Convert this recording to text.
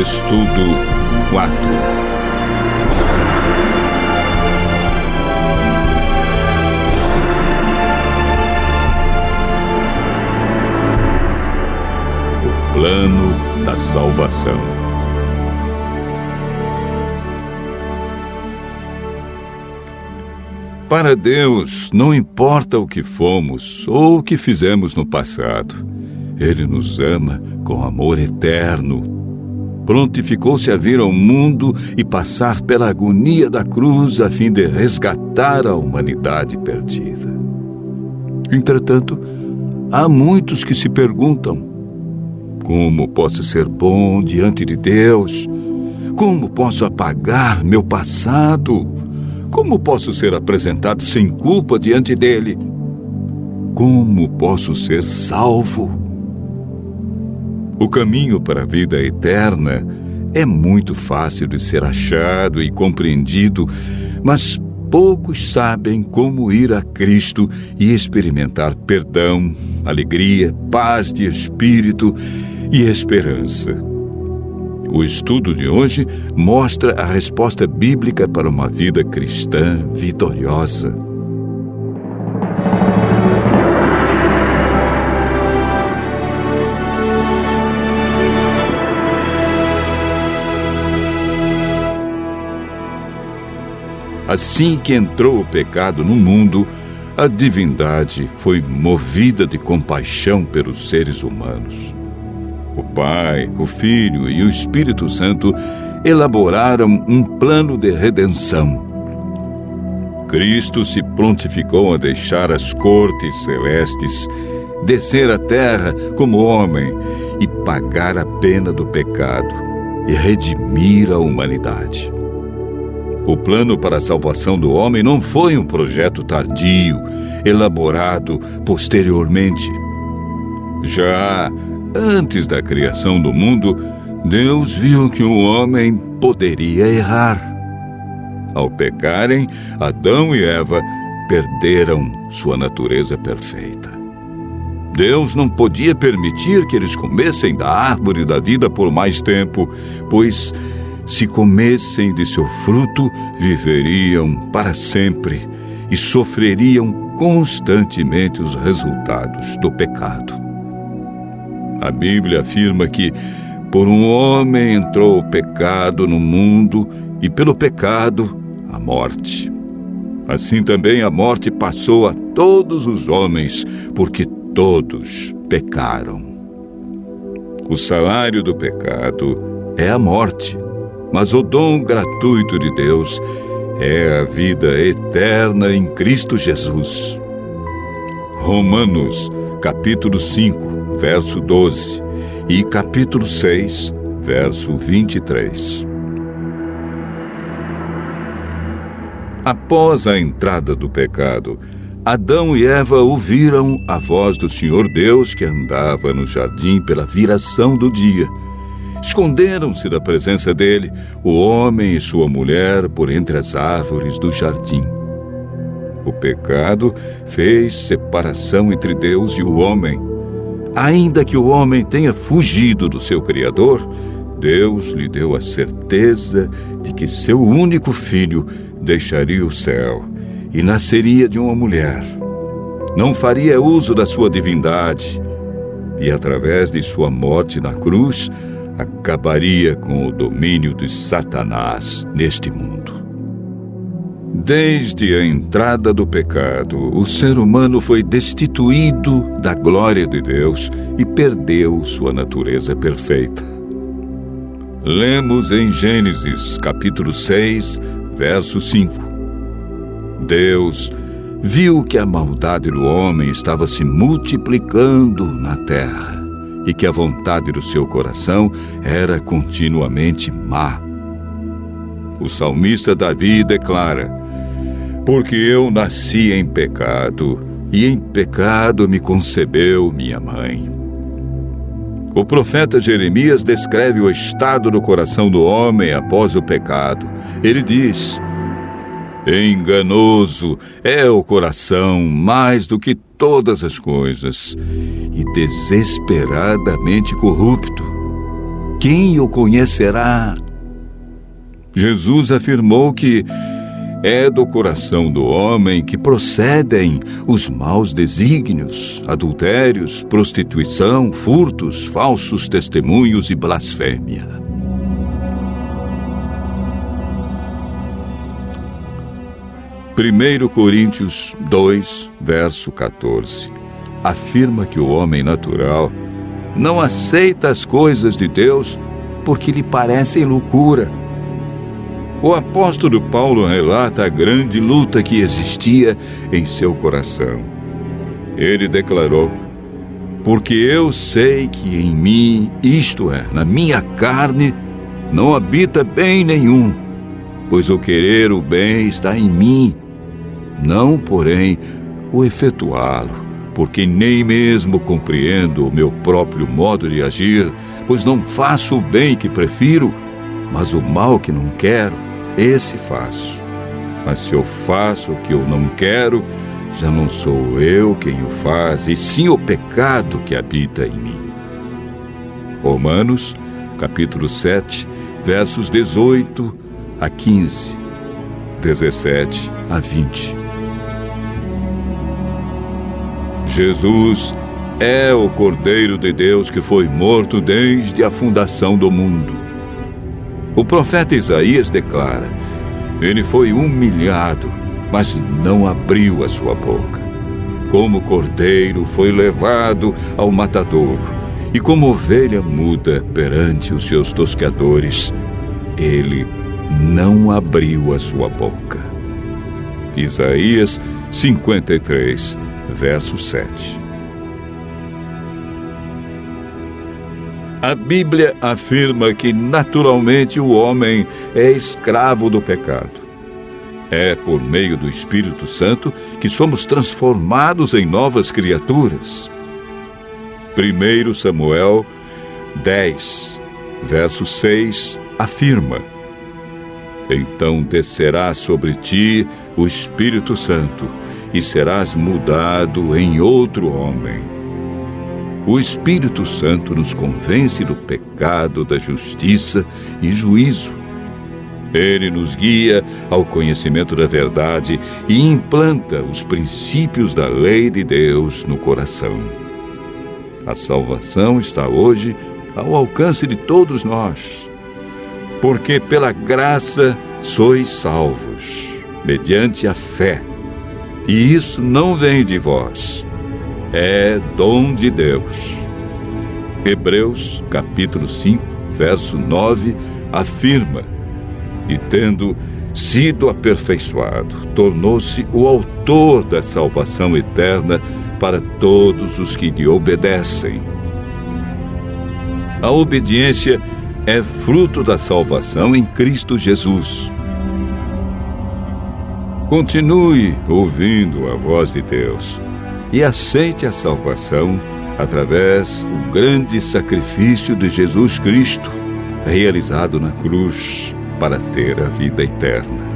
Estudo 4. O plano da salvação. Para Deus, não importa o que fomos ou o que fizemos no passado. Ele nos ama com amor eterno. Prontificou-se a vir ao mundo e passar pela agonia da cruz a fim de resgatar a humanidade perdida. Entretanto, há muitos que se perguntam: como posso ser bom diante de Deus? Como posso apagar meu passado? Como posso ser apresentado sem culpa diante dele? Como posso ser salvo? O caminho para a vida eterna é muito fácil de ser achado e compreendido, mas poucos sabem como ir a Cristo e experimentar perdão, alegria, paz de espírito e esperança. O estudo de hoje mostra a resposta bíblica para uma vida cristã vitoriosa. Assim que entrou o pecado no mundo, a divindade foi movida de compaixão pelos seres humanos. O Pai, o Filho e o Espírito Santo elaboraram um plano de redenção. Cristo se prontificou a deixar as cortes celestes, descer à terra como homem e pagar a pena do pecado e redimir a humanidade. O plano para a salvação do homem não foi um projeto tardio, elaborado posteriormente. Já antes da criação do mundo, Deus viu que o homem poderia errar. Ao pecarem, Adão e Eva perderam sua natureza perfeita. Deus não podia permitir que eles comessem da árvore da vida por mais tempo, pois, se comessem de seu fruto, viveriam para sempre e sofreriam constantemente os resultados do pecado. A Bíblia afirma que por um homem entrou o pecado no mundo e pelo pecado a morte. Assim também a morte passou a todos os homens, porque todos pecaram. O salário do pecado é a morte, mas o dom gratuito de Deus é a vida eterna em Cristo Jesus. Romanos, capítulo 5, verso 12, e capítulo 6, verso 23. Após a entrada do pecado, Adão e Eva ouviram a voz do Senhor Deus que andava no jardim pela viração do dia. Esconderam-se da presença dele, o homem e sua mulher, por entre as árvores do jardim. O pecado fez separação entre Deus e o homem. Ainda que o homem tenha fugido do seu Criador, Deus lhe deu a certeza de que seu único filho deixaria o céu e nasceria de uma mulher. Não faria uso da sua divindade e, através de sua morte na cruz, acabaria com o domínio de Satanás neste mundo. Desde a entrada do pecado, o ser humano foi destituído da glória de Deus e perdeu sua natureza perfeita. Lemos em Gênesis, capítulo 6, verso 5. Deus viu que a maldade do homem estava se multiplicando na terra e que a vontade do seu coração era continuamente má. O salmista Davi declara: porque eu nasci em pecado, e em pecado me concebeu minha mãe. O profeta Jeremias descreve o estado do coração do homem após o pecado. Ele diz: enganoso é o coração mais do que todas as coisas, e desesperadamente corrupto. quem o conhecerá? Jesus afirmou que é do coração do homem que procedem os maus desígnios, adultérios, prostituição, furtos, falsos testemunhos e blasfêmia. Primeiro Coríntios 2, verso 14, afirma que o homem natural não aceita as coisas de Deus porque lhe parecem loucura. O apóstolo Paulo relata a grande luta que existia em seu coração. Ele declarou: porque eu sei que em mim, isto é, na minha carne, não habita bem nenhum, pois o querer o bem está em mim, não, porém, o efetuá-lo, porque nem mesmo compreendo o meu próprio modo de agir, pois não faço o bem que prefiro, mas o mal que não quero, esse faço. Mas se eu faço o que eu não quero, já não sou eu quem o faz, e sim o pecado que habita em mim. Romanos, capítulo 7, versos 18 a 15, 17 a 20. Jesus é o Cordeiro de Deus que foi morto desde a fundação do mundo. O profeta Isaías declara: ele foi humilhado, mas não abriu a sua boca. Como cordeiro foi levado ao matadouro, e como ovelha muda perante os seus tosqueadores, ele não abriu a sua boca. Isaías 53, verso 7. A Bíblia afirma que naturalmente o homem é escravo do pecado. É por meio do Espírito Santo que somos transformados em novas criaturas. 1 Samuel 10, verso 6, afirma: então descerá sobre ti o Espírito Santo, e serás mudado em outro homem. O Espírito Santo nos convence do pecado, da justiça e juízo. Ele nos guia ao conhecimento da verdade e implanta os princípios da lei de Deus no coração. A salvação está hoje ao alcance de todos nós, porque pela graça sois salvos, mediante a fé. E isso não vem de vós, é dom de Deus. Hebreus, capítulo 5, verso 9, afirma: e tendo sido aperfeiçoado, tornou-se o autor da salvação eterna para todos os que lhe obedecem. A obediência é fruto da salvação em Cristo Jesus. Continue ouvindo a voz de Deus e aceite a salvação através do grande sacrifício de Jesus Cristo, realizado na cruz para ter a vida eterna.